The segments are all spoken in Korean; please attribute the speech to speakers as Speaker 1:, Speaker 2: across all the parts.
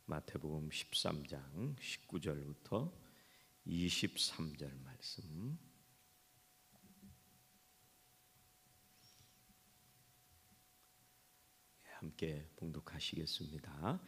Speaker 1: 마태복음 13장 19절부터 23절 말씀. 함께 봉독하시겠습니다.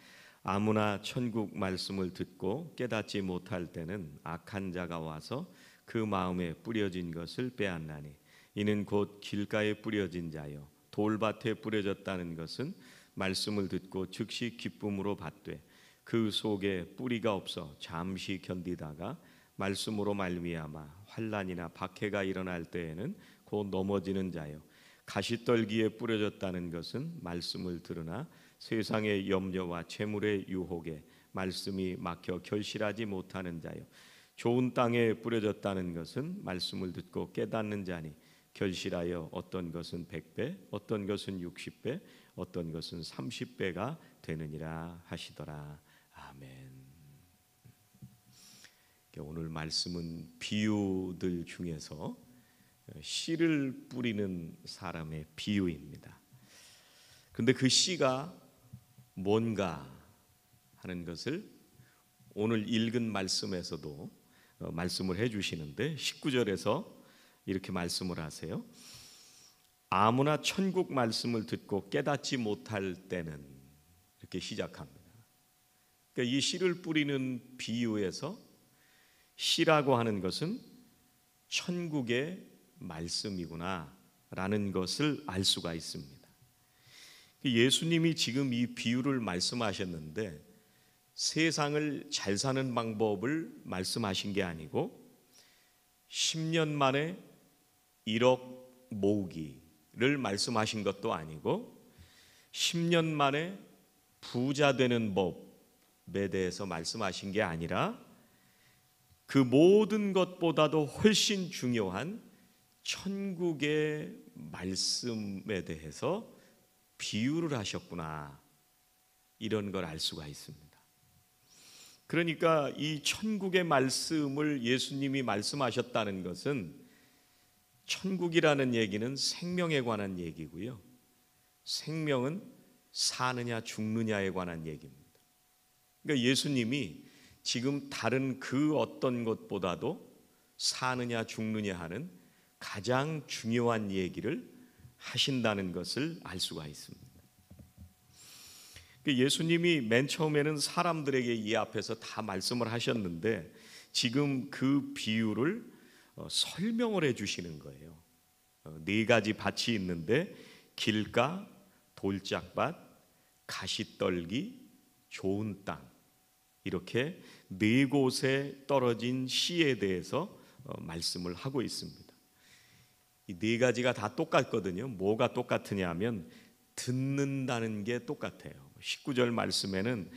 Speaker 1: 아무나 천국 말씀을 듣고 깨닫지 못할 때는 악한 자가 와서 그 마음에 뿌려진 것을 빼앗나니 이는 곧 길가에 뿌려진 자요 돌밭에 뿌려졌다는 것은 말씀을 듣고 즉시 기쁨으로 받되 그 속에 뿌리가 없어 잠시 견디다가 말씀으로 말미암아 환난이나 박해가 일어날 때에는 곧 넘어지는 자요 가시떨기에 뿌려졌다는 것은 말씀을 들으나 세상의 염려와 재물의 유혹에 말씀이 막혀 결실하지 못하는 자요 좋은 땅에 뿌려졌다는 것은 말씀을 듣고 깨닫는 자니 결실하여 어떤 것은 100배, 어떤 것은 60배, 어떤 것은 30배가 되느니라 하시더라. 아멘. 오늘 말씀은 비유들 중에서 씨를 뿌리는 사람의 비유입니다. 그런데 그 씨가 뭔가 하는 것을 오늘 읽은 말씀에서도 말씀을 해주시는데 19절에서 이렇게 말씀을 하세요. 아무나 천국 말씀을 듣고 깨닫지 못할 때는, 이렇게 시작합니다. 그러니까 이 씨를 뿌리는 비유에서 씨라고 하는 것은 천국의 말씀이구나 라는 것을 알 수가 있습니다. 예수님이 지금 이 비유를 말씀하셨는데 세상을 잘 사는 방법을 말씀하신 게 아니고 10년 만에 1억 모으기를 말씀하신 것도 아니고 10년 만에 부자 되는 법에 대해서 말씀하신 게 아니라 그 모든 것보다도 훨씬 중요한 천국의 말씀에 대해서 비유를 하셨구나, 이런 걸 알 수가 있습니다. 그러니까 이 천국의 말씀을 예수님이 말씀하셨다는 것은 천국이라는 얘기는 생명에 관한 얘기고요. 생명은 사느냐 죽느냐에 관한 얘기입니다. 그러니까 예수님이 지금 다른 그 어떤 것보다도 사느냐 죽느냐 하는 가장 중요한 얘기를 하신다는 것을 알 수가 있습니다. 예수님이 맨 처음에는 사람들에게 이 앞에서 다 말씀을 하셨는데 지금 그 비유를 설명을 해 주시는 거예요. 네 가지 밭이 있는데 길가, 돌짝밭, 가시떨기, 좋은 땅, 이렇게 네 곳에 떨어진 씨에 대해서 말씀을 하고 있습니다. 이 네 가지가 다 똑같거든요. 뭐가 똑같으냐 하면 듣는다는 게 똑같아요. 19절 말씀에는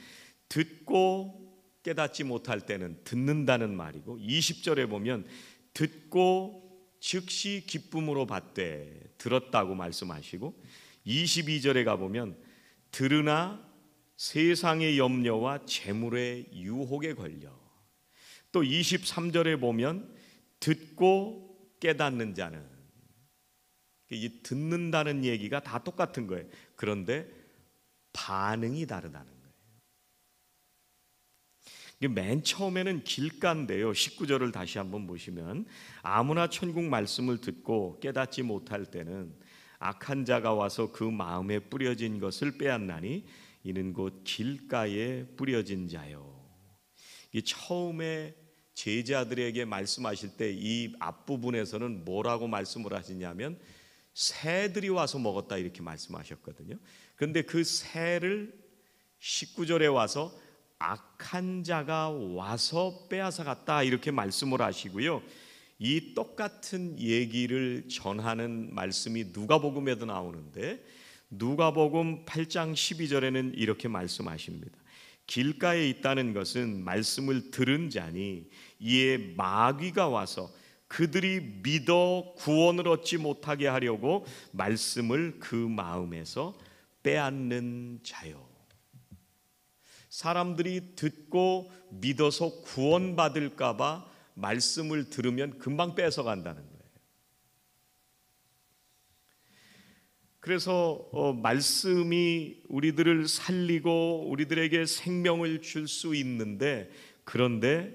Speaker 1: 듣고 깨닫지 못할 때는 듣는다는 말이고 20절에 보면 듣고 즉시 기쁨으로 받되 들었다고 말씀하시고 22절에 가보면 들으나 세상의 염려와 재물의 유혹에 걸려, 또 23절에 보면 듣고 깨닫는 자는, 이 듣는다는 얘기가 다 똑같은 거예요. 그런데 반응이 다르다는 거예요. 맨 처음에는 길가인데요. 19절을 다시 한번 보시면 아무나 천국 말씀을 듣고 깨닫지 못할 때는 악한 자가 와서 그 마음에 뿌려진 것을 빼앗나니 이는 곧 길가에 뿌려진 자요. 이 처음에 제자들에게 말씀하실 때 이 앞부분에서는 뭐라고 말씀을 하시냐면 새들이 와서 먹었다, 이렇게 말씀하셨거든요. 그런데 그 새를 19절에 와서 악한 자가 와서 빼앗아 갔다, 이렇게 말씀을 하시고요. 이 똑같은 얘기를 전하는 말씀이 누가복음에도 나오는데 누가복음 8장 12절에는 이렇게 말씀하십니다. 길가에 있다는 것은 말씀을 들은 자니 이에 마귀가 와서 그들이 믿어 구원을 얻지 못하게 하려고 말씀을 그 마음에서 빼앗는 자요. 사람들이 듣고 믿어서 구원받을까 봐 말씀을 들으면 금방 뺏어간다는 거예요. 그래서 말씀이 우리들을 살리고 우리들에게 생명을 줄 수 있는데, 그런데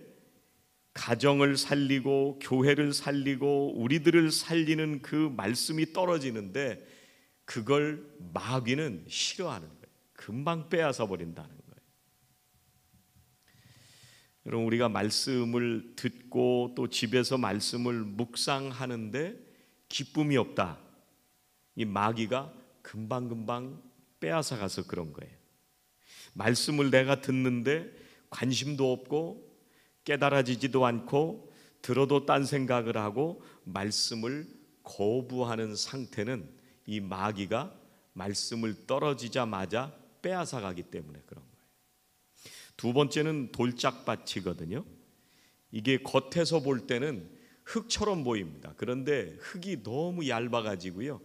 Speaker 1: 가정을 살리고 교회를 살리고 우리들을 살리는 그 말씀이 떨어지는데, 그걸 마귀는 싫어하는 거예요. 금방 빼앗아 버린다는 거예요. 여러분, 우리가 말씀을 듣고 또 집에서 말씀을 묵상하는데 기쁨이 없다, 이 마귀가 금방금방 빼앗아 가서 그런 거예요. 말씀을 내가 듣는데 관심도 없고 깨달아지지도 않고 들어도 딴 생각을 하고 말씀을 거부하는 상태는 이 마귀가 말씀을 떨어지자마자 빼앗아 가기 때문에 그런 거예요. 두 번째는 돌짝밭이거든요. 이게 겉에서 볼 때는 흙처럼 보입니다. 그런데 흙이 너무 얇아가지고요,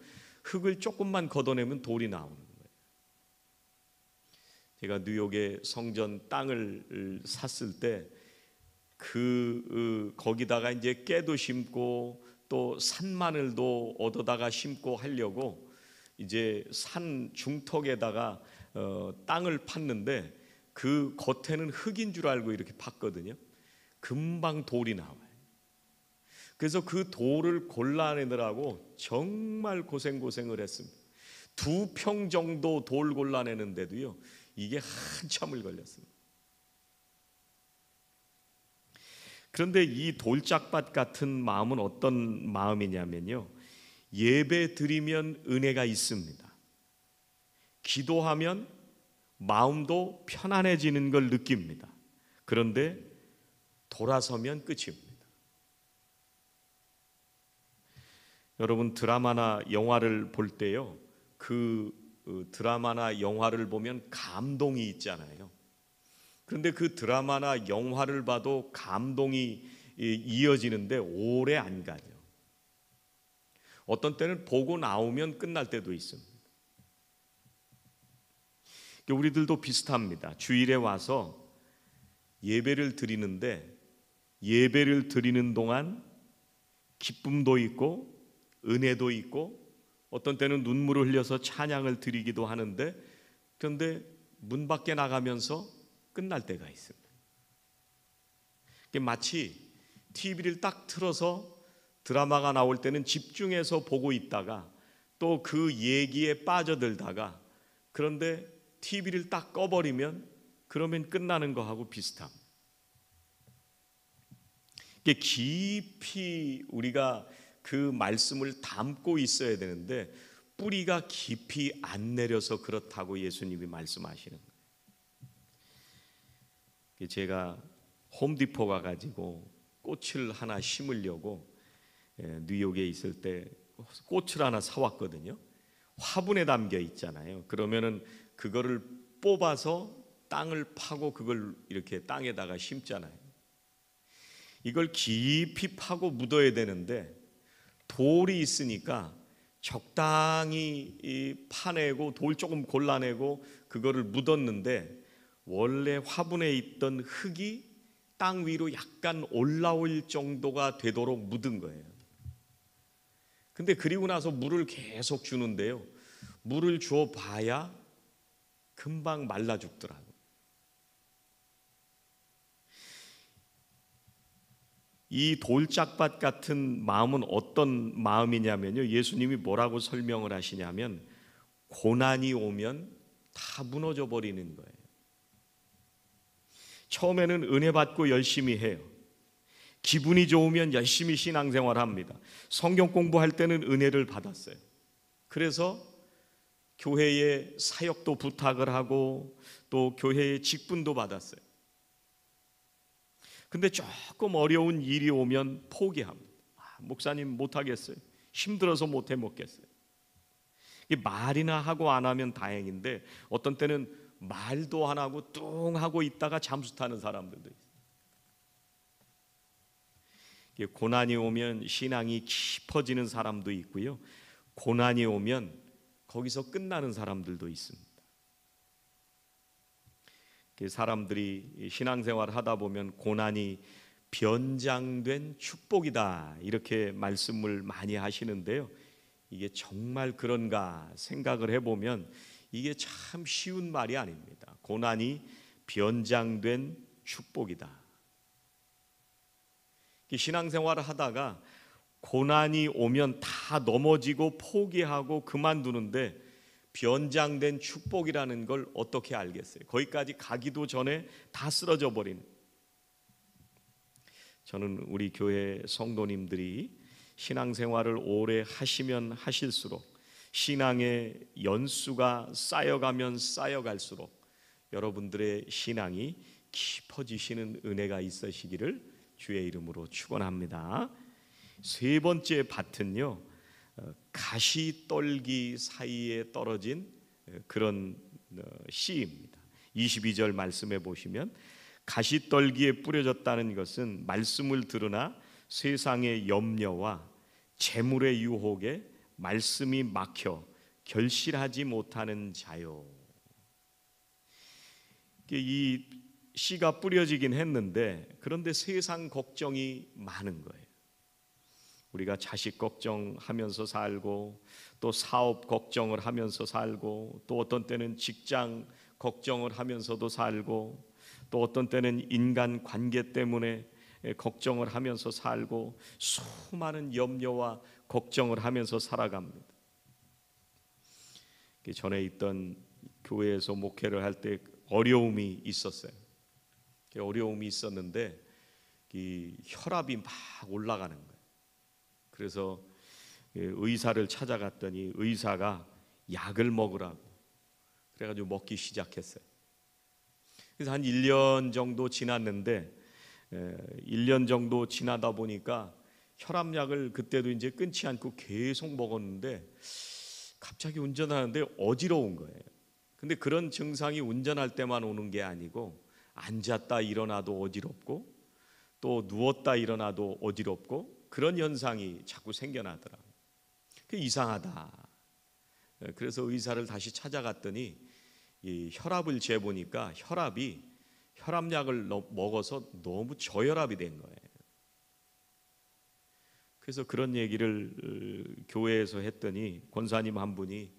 Speaker 1: 흙을 조금만 걷어내면 돌이 나오는 거예요. 제가 뉴욕에 성전 땅을 샀을 때 거기다가 이제 깨도 심고 또 산마늘도 얻어다가 심고 하려고 이제 산 중턱에다가 땅을 팠는데, 그 겉에는 흙인 줄 알고 이렇게 팠거든요. 금방 돌이 나와요. 그래서 그 돌을 골라내느라고 정말 고생을 했습니다. 2평 정도 돌 골라내는데도요, 이게 한참을 걸렸습니다. 그런데 이 돌짝밭 같은 마음은 어떤 마음이냐면요, 예배 드리면 은혜가 있습니다. 기도하면 마음도 편안해지는 걸 느낍니다. 그런데 돌아서면 끝입니다. 여러분, 드라마나 영화를 볼 때요, 그 드라마나 영화를 보면 감동이 있잖아요. 그런데 그 드라마나 영화를 봐도 감동이 이어지는데 오래 안 가죠. 어떤 때는 보고 나오면 끝날 때도 있습니다. 우리들도 비슷합니다. 주일에 와서 예배를 드리는데, 예배를 드리는 동안 기쁨도 있고 은혜도 있고 어떤 때는 눈물을 흘려서 찬양을 드리기도 하는데, 그런데 문 밖에 나가면서 끝날 때가 있습니다. 마치 TV를 딱 틀어서 드라마가 나올 때는 집중해서 보고 있다가 또 그 얘기에 빠져들다가, 그런데 TV를 딱 꺼버리면 그러면 끝나는 거하고 비슷합니다. 이게 깊이 우리가 그 말씀을 담고 있어야 되는데 뿌리가 깊이 안 내려서 그렇다고 예수님이 말씀하시는 거예요. 제가 홈디포 가가지고 꽃을 하나 심으려고 뉴욕에 있을 때 꽃을 하나 사왔거든요. 화분에 담겨 있잖아요. 그러면은 그거를 뽑아서 땅을 파고 그걸 이렇게 땅에다가 심잖아요. 이걸 깊이 파고 묻어야 되는데 돌이 있으니까 적당히 파내고 돌 조금 골라내고 그거를 묻었는데, 원래 화분에 있던 흙이 땅 위로 약간 올라올 정도가 되도록 묻은 거예요. 근데 그리고 나서 물을 계속 주는데요, 물을 줘 봐야 금방 말라 죽더라고요. 이 돌짝밭 같은 마음은 어떤 마음이냐면요, 예수님이 뭐라고 설명을 하시냐면 고난이 오면 다 무너져 버리는 거예요. 처음에는 은혜 받고 열심히 해요. 기분이 좋으면 열심히 신앙생활합니다. 성경 공부할 때는 은혜를 받았어요. 그래서 교회에 사역도 부탁을 하고 또 교회에 직분도 받았어요. 근데 조금 어려운 일이 오면 포기합니다. 목사님 못하겠어요. 힘들어서 못해 먹겠어요. 말이나 하고 안 하면 다행인데 어떤 때는 말도 안 하고 뚱 하고 있다가 잠수 타는 사람들도 있어요. 고난이 오면 신앙이 깊어지는 사람도 있고요, 고난이 오면 거기서 끝나는 사람들도 있습니다. 사람들이 신앙생활 하다 보면 고난이 변장된 축복이다 이렇게 말씀을 많이 하시는데요, 이게 정말 그런가 생각을 해보면 이게 참 쉬운 말이 아닙니다. 고난이 변장된 축복이다. 신앙생활을 하다가 고난이 오면 다 넘어지고 포기하고 그만두는데 변장된 축복이라는 걸 어떻게 알겠어요? 거기까지 가기도 전에 다 쓰러져 버린. 저는 우리 교회 성도님들이 신앙생활을 오래 하시면 하실수록 신앙의 연수가 쌓여가면 쌓여갈수록 여러분들의 신앙이 깊어지시는 은혜가 있으시기를 주의 이름으로 축원합니다. 세 번째 밭은요, 가시떨기 사이에 떨어진 그런 씨입니다. 22절 말씀해 보시면 가시떨기에 뿌려졌다는 것은 말씀을 들으나 세상의 염려와 재물의 유혹에 말씀이 막혀 결실하지 못하는 자요. 이 씨가 뿌려지긴 했는데 그런데 세상 걱정이 많은 거예요. 우리가 자식 걱정하면서 살고 또 사업 걱정을 하면서 살고 또 어떤 때는 직장 걱정을 하면서도 살고 또 어떤 때는 인간 관계 때문에 걱정을 하면서 살고 수많은 염려와 걱정을 하면서 살아갑니다. 전에 있던 교회에서 목회를 할 때 어려움이 있었어요. 어려움이 있었는데 이 혈압이 막 올라가는 거예요. 그래서 의사를 찾아갔더니 의사가 약을 먹으라고 그래가지고 먹기 시작했어요. 그래서 한 1년 정도 지났는데 1년 정도 지나다 보니까 혈압약을 그때도 이제 끊지 않고 계속 먹었는데 갑자기 운전하는데 어지러운 거예요. 근데 그런 증상이 운전할 때만 오는 게 아니고 앉았다 일어나도 어지럽고 또 누웠다 일어나도 어지럽고 그런 현상이 자꾸 생겨나더라고요. 그게 이상하다. 그래서 의사를 다시 찾아갔더니 이 혈압을 재보니까 혈압약을 먹어서 너무 저혈압이 된 거예요. 그래서 그런 얘기를 교회에서 했더니 권사님 한 분이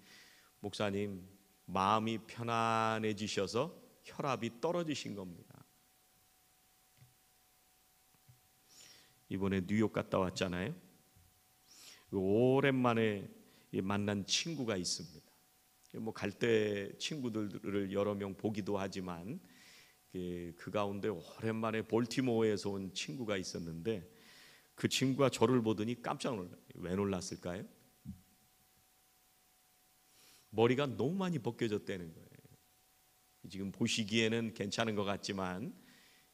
Speaker 1: 목사님 마음이 편안해지셔서 혈압이 떨어지신 겁니다. 이번에 뉴욕 갔다 왔잖아요. 오랜만에 만난 친구가 있습니다. 뭐 갈 때 친구들을 여러 명 보기도 하지만 그 가운데 오랜만에 볼티모어에서 온 친구가 있었는데 그 친구가 저를 보더니 깜짝 놀라요. 왜 놀랐을까요? 머리가 너무 많이 벗겨졌다는 거예요. 지금 보시기에는 괜찮은 것 같지만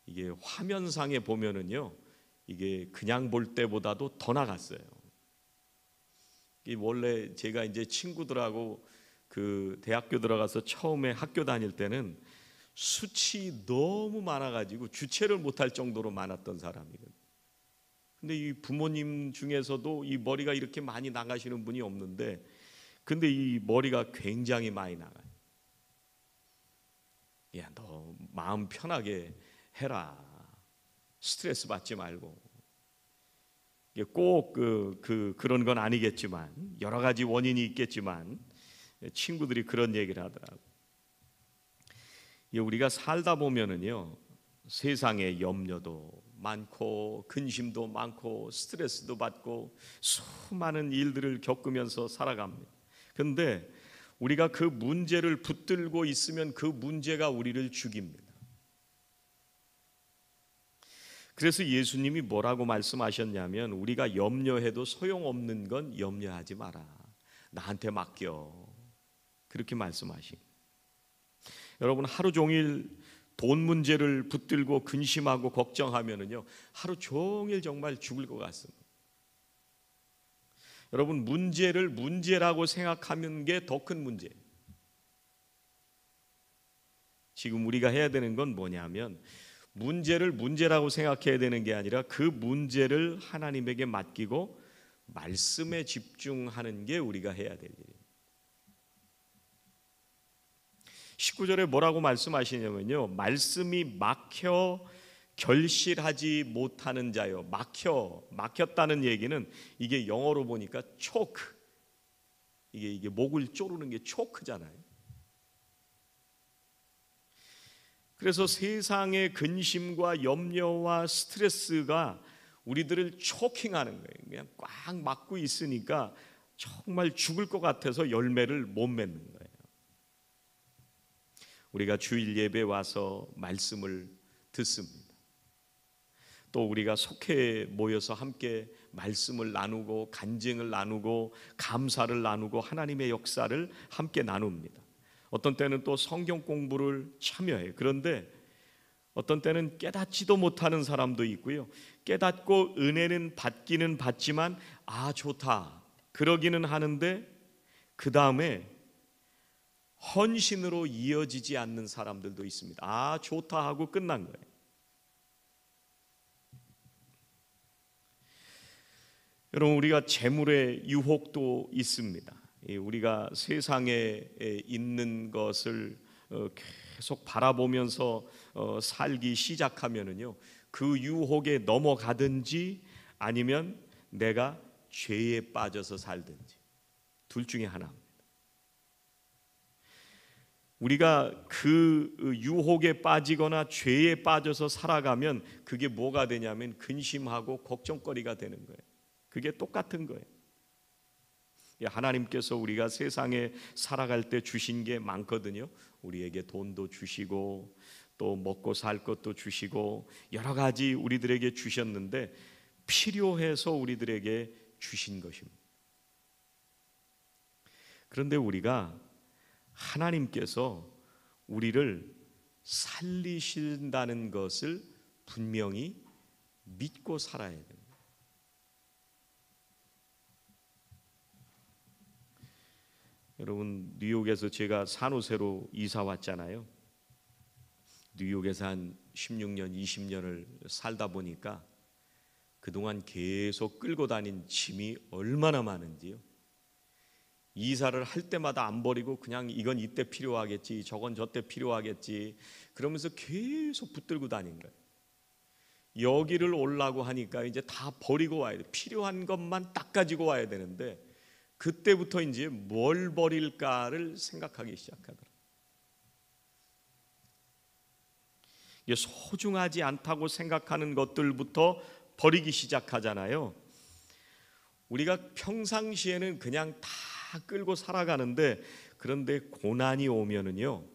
Speaker 1: 이게 화면상에 보면은요, 이게 그냥 볼 때보다도 더 나갔어요. 원래 제가 이제 친구들하고 그 대학교 들어가서 처음에 학교 다닐 때는 수치 너무 많아가지고 주체를 못할 정도로 많았던 사람이거든요. 근데 이 부모님 중에서도 이 머리가 이렇게 많이 나가시는 분이 없는데, 근데 이 머리가 굉장히 많이 나가요. 야, 너 마음 편하게 해라. 스트레스 받지 말고. 꼭 그런 건 아니겠지만 여러 가지 원인이 있겠지만 친구들이 그런 얘기를 하더라고. 우리가 살다 보면은요, 세상에 염려도 많고 근심도 많고 스트레스도 받고 수많은 일들을 겪으면서 살아갑니다. 그런데 우리가 그 문제를 붙들고 있으면 그 문제가 우리를 죽입니다. 그래서 예수님이 뭐라고 말씀하셨냐면 우리가 염려해도 소용없는 건 염려하지 마라. 나한테 맡겨. 그렇게 말씀하신. 여러분 하루 종일 돈 문제를 붙들고 근심하고 걱정하면은요 하루 종일 정말 죽을 것 같습니다. 여러분 문제를 문제라고 생각하는 게 더 큰 문제예요. 지금 우리가 해야 되는 건 뭐냐면 문제를 문제라고 생각해야 되는 게 아니라 그 문제를 하나님에게 맡기고 말씀에 집중하는 게 우리가 해야 될 일이에요. 19절에 뭐라고 말씀하시냐면요, 말씀이 막혀 결실하지 못하는 자요. 막혔다는 얘기는 이게 영어로 보니까 choke, 이게 목을 조르는 게 초크잖아요. 그래서 세상의 근심과 염려와 스트레스가 우리들을 초킹하는 거예요. 그냥 꽉 막고 있으니까 정말 죽을 것 같아서 열매를 못 맺는 거예요. 우리가 주일 예배 와서 말씀을 듣습니다. 또 우리가 속해 모여서 함께 말씀을 나누고 간증을 나누고 감사를 나누고 하나님의 역사를 함께 나눕니다. 어떤 때는 또 성경 공부를 참여해요. 그런데 어떤 때는 깨닫지도 못하는 사람도 있고요. 깨닫고 은혜는 받기는 받지만 좋다 그러기는 하는데 그 다음에 헌신으로 이어지지 않는 사람들도 있습니다. 좋다 하고 끝난 거예요. 여러분, 우리가 재물의 유혹도 있습니다. 우리가 세상에 있는 것을 계속 바라보면서 살기 시작하면은요, 그 유혹에 넘어가든지 아니면 내가 죄에 빠져서 살든지 둘 중에 하나입니다. 우리가 그 유혹에 빠지거나 죄에 빠져서 살아가면 그게 뭐가 되냐면 근심하고 걱정거리가 되는 거예요. 그게 똑같은 거예요. 하나님께서 우리가 세상에 살아갈 때 주신 게 많거든요. 우리에게 돈도 주시고 또 먹고 살 것도 주시고 여러 가지 우리들에게 주셨는데 필요해서 우리들에게 주신 것입니다. 그런데 우리가 하나님께서 우리를 살리신다는 것을 분명히 믿고 살아야 됩니다. 여러분, 뉴욕에서 제가 산호세로 이사 왔잖아요. 뉴욕에서 한 16년, 20년을 살다 보니까 그동안 계속 끌고 다닌 짐이 얼마나 많은지요. 이사를 할 때마다 안 버리고 그냥 이건 이때 필요하겠지, 저건 저때 필요하겠지 그러면서 계속 붙들고 다닌 거예요. 여기를 오려고 하니까 이제 다 버리고 와야 돼. 필요한 것만 딱 가지고 와야 되는데 그때부터 이제 뭘 버릴까를 생각하기 시작하더라고요. 소중하지 않다고 생각하는 것들부터 버리기 시작하잖아요. 우리가 평상시에는 그냥 다 끌고 살아가는데 그런데 고난이 오면은요,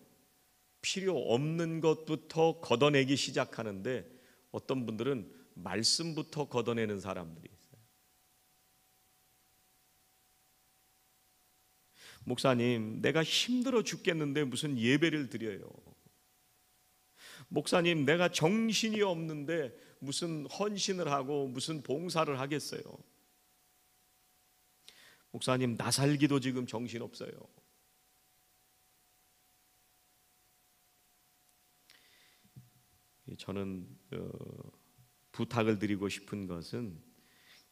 Speaker 1: 필요 없는 것부터 걷어내기 시작하는데 어떤 분들은 말씀부터 걷어내는 사람들이 있어요. 목사님, 내가 힘들어 죽겠는데 무슨 예배를 드려요. 목사님, 내가 정신이 없는데 무슨 헌신을 하고 무슨 봉사를 하겠어요. 목사님, 나 살기도 지금 정신 없어요. 저는 부탁을 드리고 싶은 것은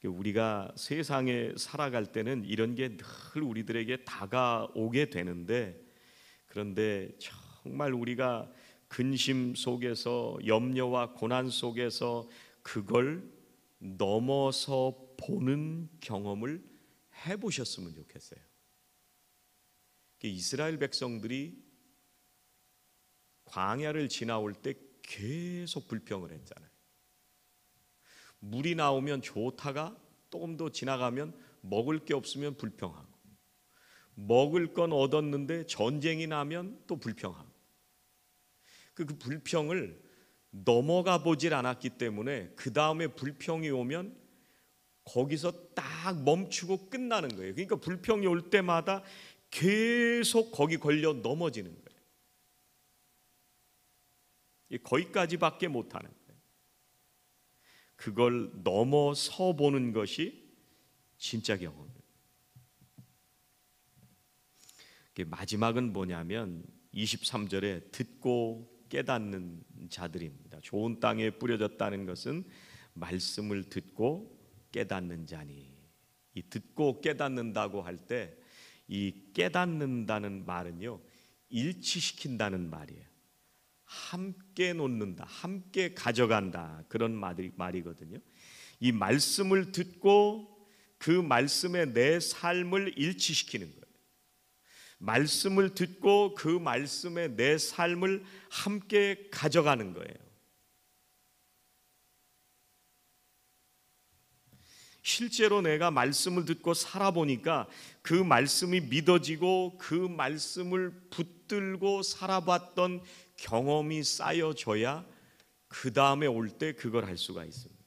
Speaker 1: 우리가 세상에 살아갈 때는 이런 게 늘 우리들에게 다가오게 되는데 그런데 정말 우리가 근심 속에서 염려와 고난 속에서 그걸 넘어서 보는 경험을 해보셨으면 좋겠어요. 이스라엘 백성들이 광야를 지나올 때 계속 불평을 했잖아요. 물이 나오면 좋다가 조금 더 지나가면 먹을 게 없으면 불평하고, 먹을 건 얻었는데 전쟁이 나면 또 불평하고, 그 불평을 넘어가 보질 않았기 때문에 그 다음에 불평이 오면 거기서 딱 멈추고 끝나는 거예요. 그러니까 불평이 올 때마다 계속 거기 걸려 넘어지는 거예요. 거기까지밖에 못하는 거예요. 그걸 넘어서 보는 것이 진짜 경험이에요. 마지막은 뭐냐면 23절에 듣고 깨닫는 자들입니다. 좋은 땅에 뿌려졌다는 것은 말씀을 듣고 깨닫는 자니. 이 듣고 깨닫는다고 할 때 이 깨닫는다는 말은요, 일치시킨다는 말이에요. 함께 놓는다, 함께 가져간다, 그런 말이거든요. 이 말씀을 듣고 그 말씀에 내 삶을 일치시키는 거예요. 말씀을 듣고 그 말씀에 내 삶을 함께 가져가는 거예요. 실제로 내가 말씀을 듣고 살아보니까 그 말씀이 믿어지고 그 말씀을 붙들고 살아봤던 경험이 쌓여져야 그 다음에 올 때 그걸 할 수가 있습니다.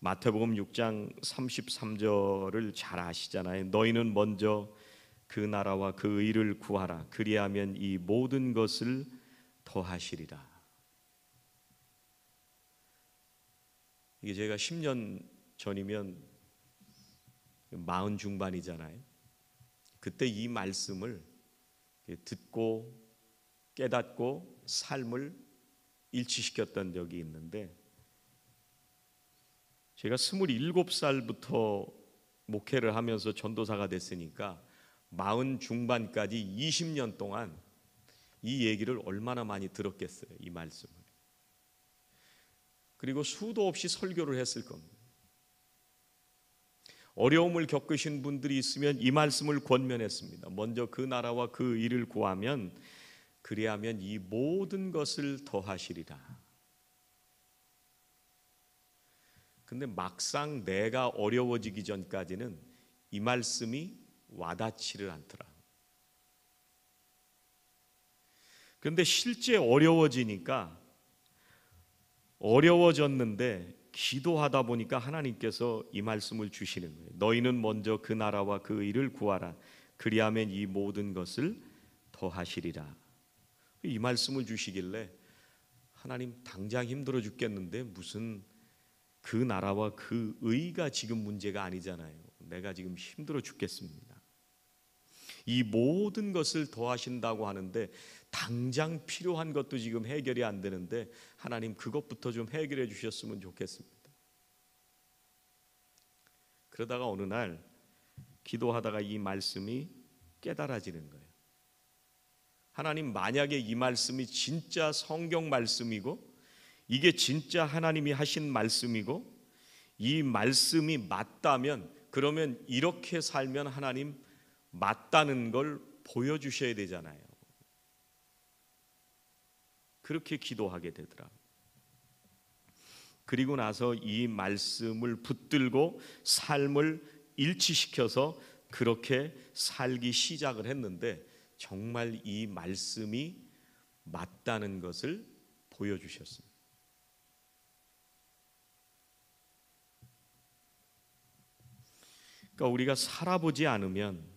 Speaker 1: 마태복음 6장 33절을 잘 아시잖아요. 너희는 먼저 그 나라와 그 의를 구하라. 그리하면 이 모든 것을 더하시리라. 이게 제가 10년 전이면 40 중반이잖아요. 그때 이 말씀을 듣고 깨닫고 삶을 일치시켰던 적이 있는데, 제가 27살부터 목회를 하면서 전도사가 됐으니까 40 중반까지 20년 동안 이 얘기를 얼마나 많이 들었겠어요, 이 말씀을. 그리고 수도 없이 설교를 했을 겁니다. 어려움을 겪으신 분들이 있으면 이 말씀을 권면했습니다. 먼저 그 나라와 그 의를 구하면 그리하면 이 모든 것을 더하시리라. 근데 막상 내가 어려워지기 전까지는 이 말씀이 와닿지를 않더라. 그런데 실제 어려워졌는데 기도하다 보니까 하나님께서 이 말씀을 주시는 거예요. 너희는 먼저 그 나라와 그 의를 구하라. 그리하면 이 모든 것을 더하시리라. 이 말씀을 주시길래 하나님 당장 힘들어 죽겠는데 무슨 그 나라와 그 의가 지금 문제가 아니잖아요. 내가 지금 힘들어 죽겠습니다. 이 모든 것을 더하신다고 하는데 당장 필요한 것도 지금 해결이 안 되는데 하나님 그것부터 좀 해결해 주셨으면 좋겠습니다. 그러다가 어느 날 기도하다가 이 말씀이 깨달아지는 거예요. 하나님, 만약에 이 말씀이 진짜 성경 말씀이고 이게 진짜 하나님이 하신 말씀이고 이 말씀이 맞다면, 그러면 이렇게 살면 하나님 맞다는 걸 보여주셔야 되잖아요. 그렇게 기도하게 되더라고요. 그리고 나서 이 말씀을 붙들고 삶을 일치시켜서 그렇게 살기 시작을 했는데 정말 이 말씀이 맞다는 것을 보여주셨습니다. 그러니까 우리가 살아보지 않으면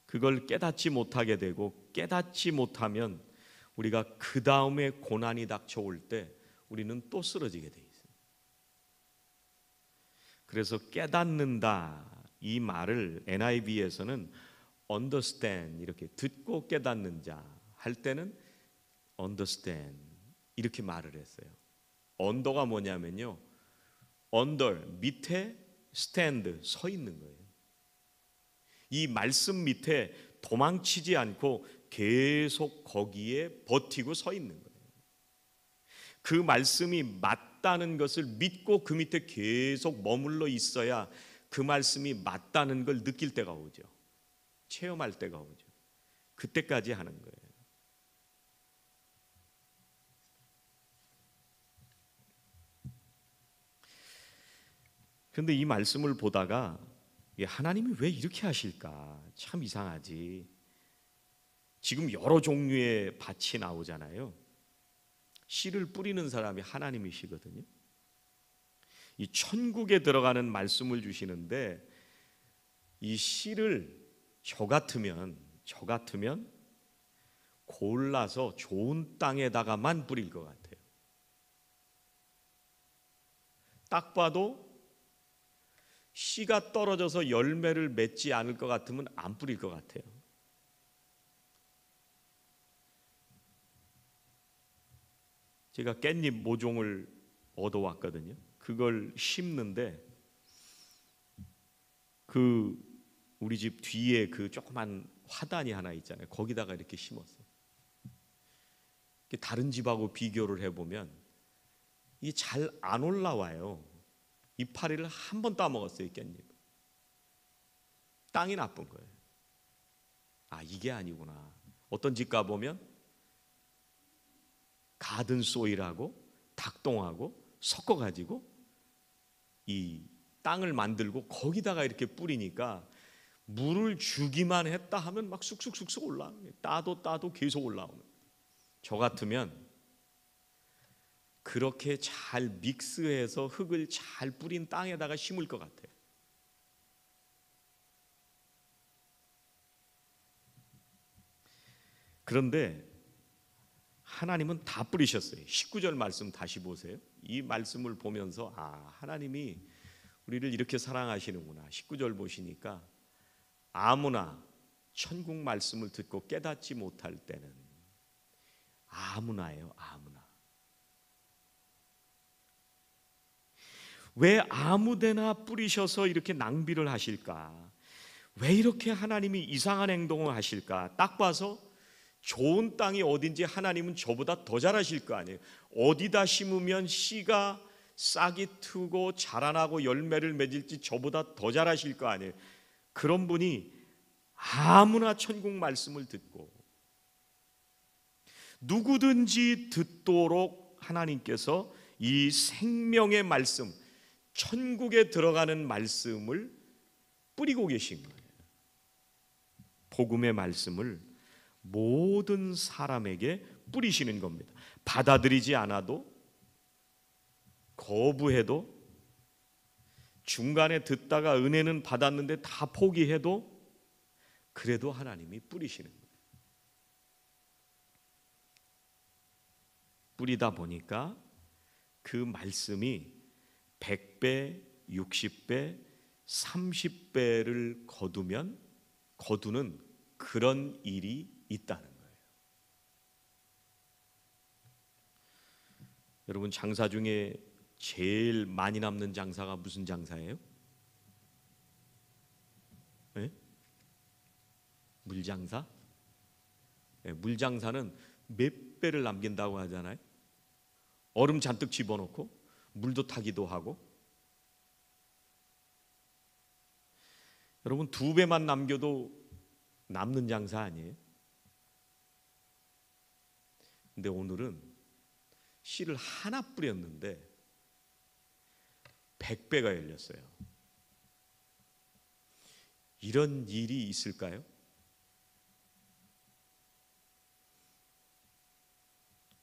Speaker 1: 그걸 깨닫지 못하게 되고, 깨닫지 못하면 우리가 그 다음에 고난이 닥쳐올 때 우리는 또 쓰러지게 돼 있어요. 그래서 깨닫는다 이 말을 NIV에서는 understand, 이렇게 듣고 깨닫는 자 할 때는 understand 이렇게 말을 했어요. 언더가 뭐냐면요, under 밑에 stand 서 있는 거예요. 이 말씀 밑에 도망치지 않고 계속 거기에 버티고 서 있는 거예요. 그 말씀이 맞다는 것을 믿고 그 밑에 계속 머물러 있어야 그 말씀이 맞다는 걸 느낄 때가 오죠. 체험할 때가 오죠. 그때까지 하는 거예요. 그런데 이 말씀을 보다가 하나님이 왜 이렇게 하실까? 참 이상하지. 지금 여러 종류의 밭이 나오잖아요. 씨를 뿌리는 사람이 하나님이시거든요. 이 천국에 들어가는 말씀을 주시는데 이 씨를 저 같으면 골라서 좋은 땅에다가만 뿌릴 것 같아요. 딱 봐도 씨가 떨어져서 열매를 맺지 않을 것 같으면 안 뿌릴 것 같아요. 제가 깻잎 모종을 얻어왔거든요. 그걸 심는데 그 우리 집 뒤에 그 조그만 화단이 하나 있잖아요. 거기다가 이렇게 심었어요. 다른 집하고 비교를 해보면 이게 잘 안 올라와요. 이파리를 한 번 따먹었어요, 깻잎. 땅이 나쁜 거예요. 아, 이게 아니구나. 어떤 집 가보면 가든 소일하고 닭똥하고 섞어가지고 이 땅을 만들고 거기다가 이렇게 뿌리니까 물을 주기만 했다 하면 막 쑥쑥쑥쑥 올라오는, 따도 계속 올라오는. 저 같으면 그렇게 잘 믹스해서 흙을 잘 뿌린 땅에다가 심을 것 같아요. 그런데 하나님은 다 뿌리셨어요. 19절 말씀 다시 보세요. 이 말씀을 보면서 아, 하나님이 우리를 이렇게 사랑하시는구나. 19절 보시니까 아무나 천국 말씀을 듣고 깨닫지 못할 때는, 아무나예요. 아무나. 왜 아무데나 뿌리셔서 이렇게 낭비를 하실까? 왜 이렇게 하나님이 이상한 행동을 하실까? 딱 봐서 좋은 땅이 어딘지 하나님은 저보다 더 잘하실 거 아니에요. 어디다 심으면 씨가 싹이 트고 자라나고 열매를 맺을지 저보다 더 잘하실 거 아니에요. 그런 분이 아무나 천국 말씀을 듣고 누구든지 듣도록 하나님께서 이 생명의 말씀, 천국에 들어가는 말씀을 뿌리고 계신 거예요. 복음의 말씀을 모든 사람에게 뿌리시는 겁니다. 받아들이지 않아도, 거부해도, 중간에 듣다가 은혜는 받았는데 다 포기해도 그래도 하나님이 뿌리시는 거예요. 뿌리다 보니까 그 말씀이 100배, 60배, 30배를 거두는 그런 일이 있다는 거예요. 여러분, 장사 중에 제일 많이 남는 장사가 무슨 장사예요? 네? 물장사? 네, 물장사는 몇 배를 남긴다고 하잖아요. 얼음 잔뜩 집어넣고 물도 타기도 하고. 여러분, 2배만 남겨도 남는 장사 아니에요? 근데 오늘은 씨를 하나 뿌렸는데 100배가 열렸어요. 이런 일이 있을까요?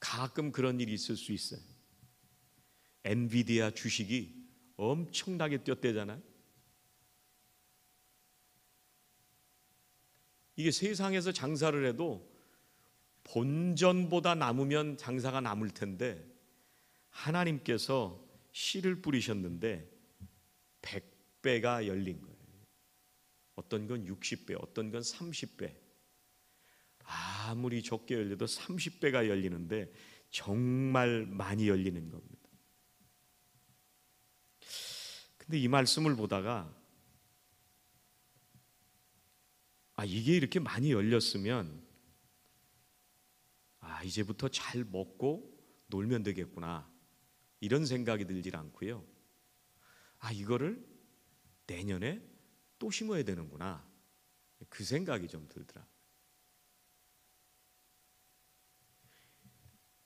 Speaker 1: 가끔 그런 일이 있을 수 있어요. 엔비디아 주식이 엄청나게 뛰었대잖아요. 이게 세상에서 장사를 해도 본전보다 남으면 장사가 남을 텐데 하나님께서 씨를 뿌리셨는데 100배가 열린 거예요. 어떤 건 60배, 어떤 건 30배. 아무리 적게 열려도 30배가 열리는데 정말 많이 열리는 겁니다. 근데 이 말씀을 보다가 이게 이렇게 많이 열렸으면 이제부터 잘 먹고 놀면 되겠구나, 이런 생각이 들질 않고요. 이거를 내년에 또 심어야 되는구나, 그 생각이 좀 들더라.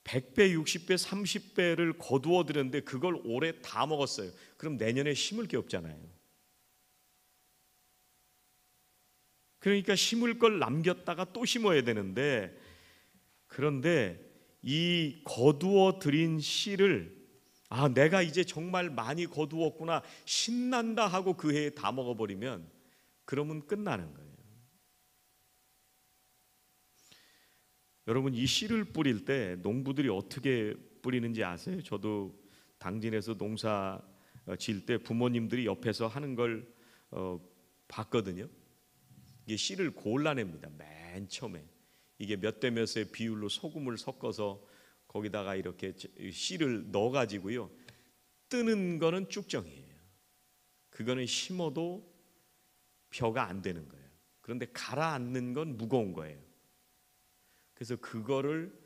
Speaker 1: 100배, 60배, 30배를 거두어 들였는데 그걸 올해 다 먹었어요. 그럼 내년에 심을 게 없잖아요. 그러니까 심을 걸 남겼다가 또 심어야 되는데, 그런데 이 거두어 들인 씨를 내가 이제 정말 많이 거두었구나, 신난다 하고 그 해에 다 먹어버리면 그러면 끝나는 거예요. 여러분, 이 씨를 뿌릴 때 농부들이 어떻게 뿌리는지 아세요? 저도 당진에서 농사 지을 때 부모님들이 옆에서 하는 걸 봤거든요. 이게 씨를 골라냅니다. 맨 처음에 이게 몇 대 몇의 비율로 소금을 섞어서 거기다가 이렇게 씨를 넣어가지고요, 뜨는 거는 쭉정이에요. 그거는 심어도 벼가 안 되는 거예요. 그런데 가라앉는 건 무거운 거예요. 그래서 그거를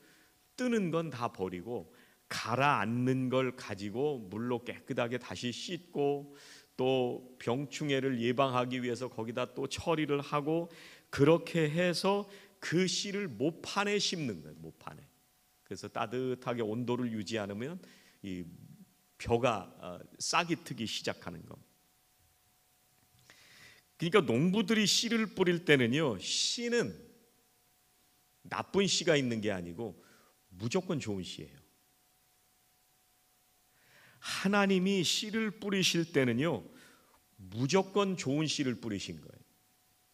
Speaker 1: 뜨는 건 다 버리고 가라앉는 걸 가지고 물로 깨끗하게 다시 씻고 또 병충해를 예방하기 위해서 거기다 또 처리를 하고 그렇게 해서 그 씨를 모판에 심는 거예요. 모판에. 그래서 따뜻하게 온도를 유지 않으면 이 벼가 싹이 트기 시작하는 겁니다. 그러니까 농부들이 씨를 뿌릴 때는요, 씨는 나쁜 씨가 있는 게 아니고 무조건 좋은 씨예요. 하나님이 씨를 뿌리실 때는요, 무조건 좋은 씨를 뿌리신 거예요.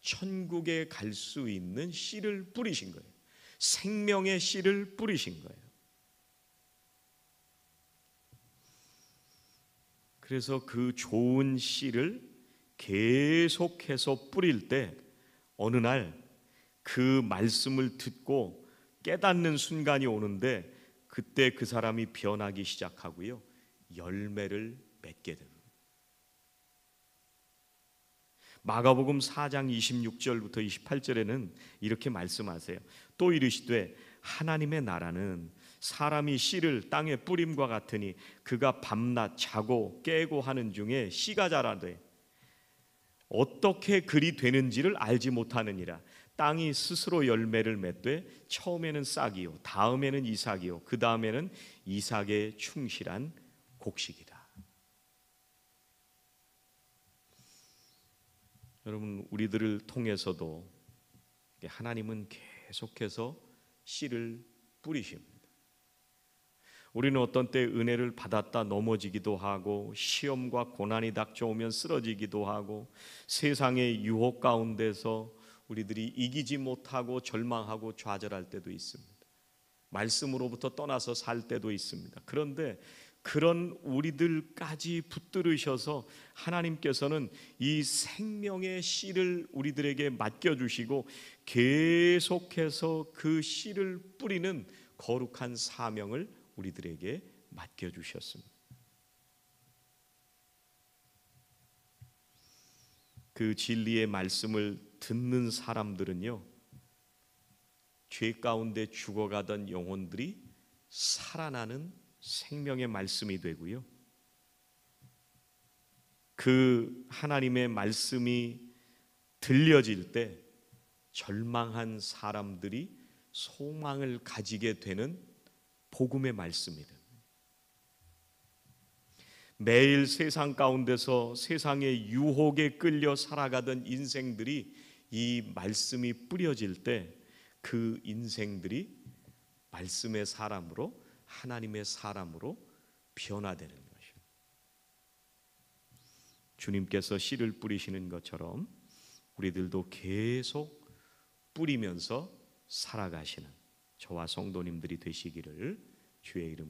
Speaker 1: 천국에 갈 수 있는 씨를 뿌리신 거예요. 생명의 씨를 뿌리신 거예요. 그래서 그 좋은 씨를 계속해서 뿌릴 때 어느 날 그 말씀을 듣고 깨닫는 순간이 오는데 그때 그 사람이 변하기 시작하고요, 열매를 맺게 됩니다. 마가복음 4장 26절부터 28절에는 이렇게 말씀하세요. 또 이르시되 하나님의 나라는 사람이 씨를 땅에 뿌림과 같으니 그가 밤낮 자고 깨고 하는 중에 씨가 자라되 어떻게 그리 되는지를 알지 못하느니라. 땅이 스스로 열매를 맺되 처음에는 싹이요 다음에는 이삭이요 그 다음에는 이삭의 충실한 곡식이다. 여러분, 우리들을 통해서도 하나님은 계속해서 씨를 뿌리십니다. 우리는 어떤 때 은혜를 받았다 넘어지기도 하고 시험과 고난이 닥쳐오면 쓰러지기도 하고 세상의 유혹 가운데서 우리들이 이기지 못하고 절망하고 좌절할 때도 있습니다. 말씀으로부터 떠나서 살 때도 있습니다. 그런데 그런 우리들까지 붙들으셔서 하나님께서는 이 생명의 씨를 우리들에게 맡겨주시고 계속해서 그 씨를 뿌리는 거룩한 사명을 우리들에게 맡겨주셨습니다. 그 진리의 말씀을 듣는 사람들은요, 죄 가운데 죽어가던 영혼들이 살아나는 생명의 말씀이 되고요, 그 하나님의 말씀이 들려질 때 절망한 사람들이 소망을 가지게 되는 복음의 말씀이다. 매일 세상 가운데서 세상의 유혹에 끌려 살아가던 인생들이 이 말씀이 뿌려질 때 그 인생들이 말씀의 사람으로, 하나님의 사람으로 변화되는 것입니다. 주님께서 씨를 뿌리시는 것처럼 우리들도 계속 뿌리면서 살아가시는 저와 성도님들이 되시기를 주의 이름으로